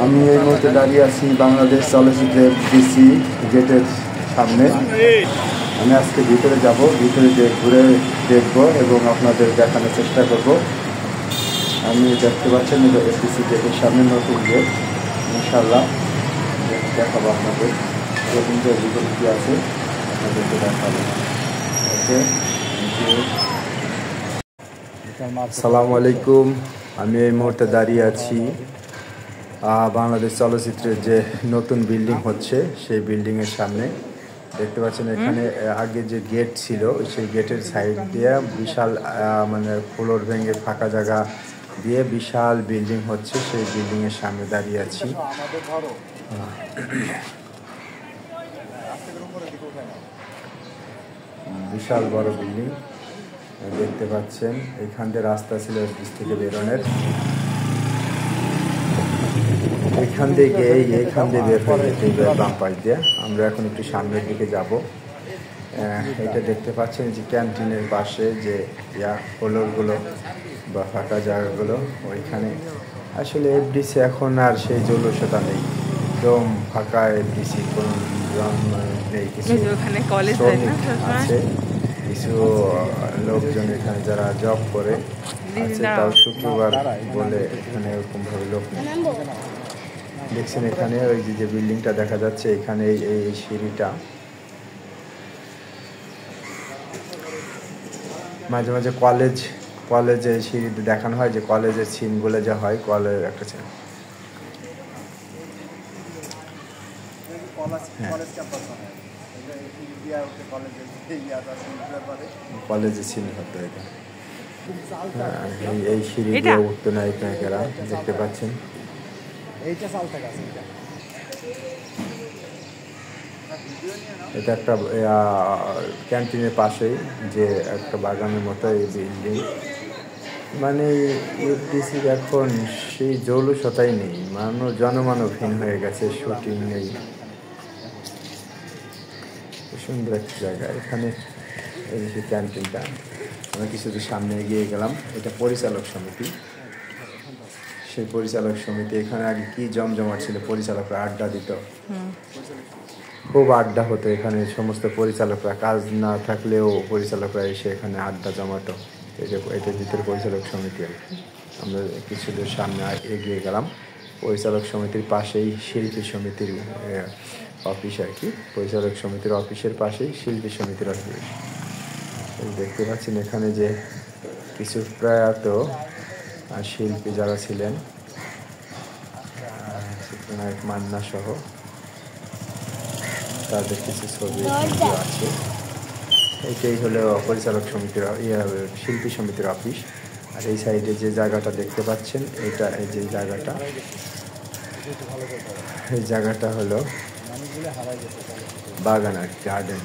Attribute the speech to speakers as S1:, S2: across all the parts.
S1: আমি এই মুহূর্তে দাঁড়িয়ে আছি বাংলাদেশ চলচ্চিত্রের ডিসি গেটের সামনে। আমি আজকে ভিতরে যাব, ভিতরে যে ঘুরে দেখব এবং আপনাদের দেখানোর চেষ্টা করব। আমি দেখতে পাচ্ছেন ডিসি গেটের সামনে নতুন গেট, ইনশাআল্লাহ দেখাবো আপনাদের নতুন যে ভিতরে কী আছে আপনাদেরকে দেখাবো। ওকে, আসসালামু আলাইকুম। আমি এই মুহূর্তে দাঁড়িয়ে আছি বাংলাদেশ চলচ্চিত্রের যে নতুন বিল্ডিং হচ্ছে সেই বিল্ডিংয়ের সামনে। দেখতে পাচ্ছেন এখানে আগে যে গেট ছিল সেই গেটের সাইড দিয়ে বিশাল মানে ফ্লোর ভেঙে ফাঁকা জায়গা দিয়ে বিশাল বিল্ডিং হচ্ছে, সেই বিল্ডিংয়ের সামনে দাঁড়িয়ে আছি। বিশাল বড় বিল্ডিং দেখতে পাচ্ছেন। এখান দিয়ে রাস্তা ছিল অফিস থেকে বেরোনের, এখান থেকে এইখান দিয়ে বের হয়ে যেতে বাম পাশ দিয়ে। আমরা এখন একটু সামনের দিকে যাব। এটা দেখতে পাচ্ছেন যে ক্যান্টিনের পাশে যে ফ্লোরগুলো বা ফাঁকা জায়গাগুলো, ওইখানে আসলে এফডিসি এখন আর সেই জলসতা নেই, একদম ফাঁকা এফডিসি, কোনো নেই। কিছু আছে, কিছু লোকজন এখানে যারা জব করে আছে, তাও শুক্রবার বলে এখানে এরকমভাবে লোক নেই। দেখছেন এখানে ওই যে বিল্ডিংটা দেখা যাচ্ছে, এখানে এই সিঁড়িটা মাঝে মাঝে কলেজে সিঁড়িতে দেখানো হয় যে কলেজের সিনগুলো যা হয়, কলেজ একটা কলেজের সিন হতো এটা। এই সিঁড়ি দিয়ে উঠতো নায়িকারা, দেখতে পাচ্ছেন। এটা একটা ক্যান্টিনের পাশেই যে একটা বাগানের মতো এই বিল্ডিং। মানে এফডিসির এখন সেই জৌলুসতাই নেই, জনমানবহীন হয়ে গেছে, শুটিং নেই। সুন্দর একটা জায়গা এখানে, এই যে ক্যান্টিনটা। আমরা কিছুদিন সামনে এগিয়ে গেলাম, এটা পরিচালক সমিতি। সেই পরিচালক সমিতি, এখানে আগে কি জমজমাট ছিল, পরিচালকরা আড্ডা দিত, খুব আড্ডা হতো এখানে। সমস্ত পরিচালকরা কাজ না থাকলেও পরিচালকরা এসে এখানে আড্ডা জমাতো। এটার ভিতরে পরিচালক সমিতি আর কি। আমরা কিছুদের সামনে এগিয়ে গেলাম, পরিচালক সমিতির পাশেই শিল্পী সমিতির অফিস আর কি। পরিচালক সমিতির অফিসের পাশেই শিল্পী সমিতির অফিস। দেখতে পাচ্ছেন এখানে যে কিছু প্রয়াত শিল্পী যারা ছিলেন, চিত্রনায়ক মান্না সহ, তাদের কিছু ছবি আছে। এইটাই হলো পরিচালক সমিতির শিল্পী সমিতির অফিস। আর এই সাইডে যে জায়গাটা দেখতে পাচ্ছেন, এটা এই যে জায়গাটা, এই জায়গাটা হলো বাগান আর গার্ডেন।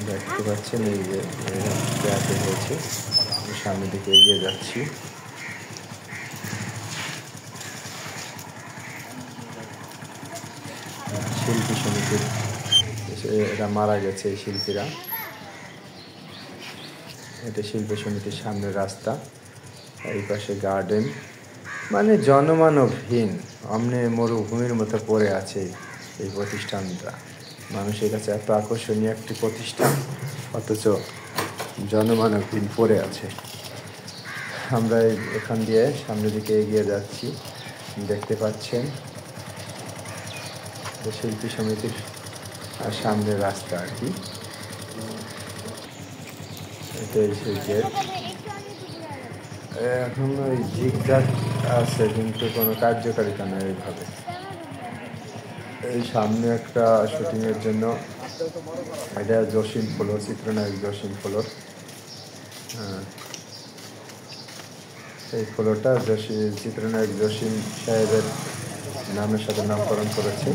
S1: দেখতে পাচ্ছেন এই যে হয়েছে। আমি সামনের দিকে এগিয়ে যাচ্ছি। শিল্পী সমিতির, এরা মারা গেছে এই শিল্পীরা। এটা শিল্পী সমিতির সামনের রাস্তা, এই পাশে গার্ডেন। মানে জনমানবহীন, অমনে মরুভূমির মতো পড়ে আছে এই প্রতিষ্ঠানটা। মানুষের কাছে এত আকর্ষণীয় একটি প্রতিষ্ঠান, অথচ জনমানবহীন পড়ে আছে। আমরা এখান দিয়ে সামনের দিকে এগিয়ে যাচ্ছি। দেখতে পাচ্ছেন শিল্পী সমিতির সামনের রাস্তা আর কি। এটাই সেই গেট। এখন ওই ঝিকঝাক আছে, কিন্তু কোনো কার্যকারিতা নেই এইভাবে। এই সামনে একটা শুটিংয়ের জন্য, এটা জসিম ফ্লোর, চিত্রনায়ক জসিম ফ্লোর। এই ফ্লোরটা চিত্রনায়ক জসিম সাহেবের নামের সাথে নামকরণ করেছে।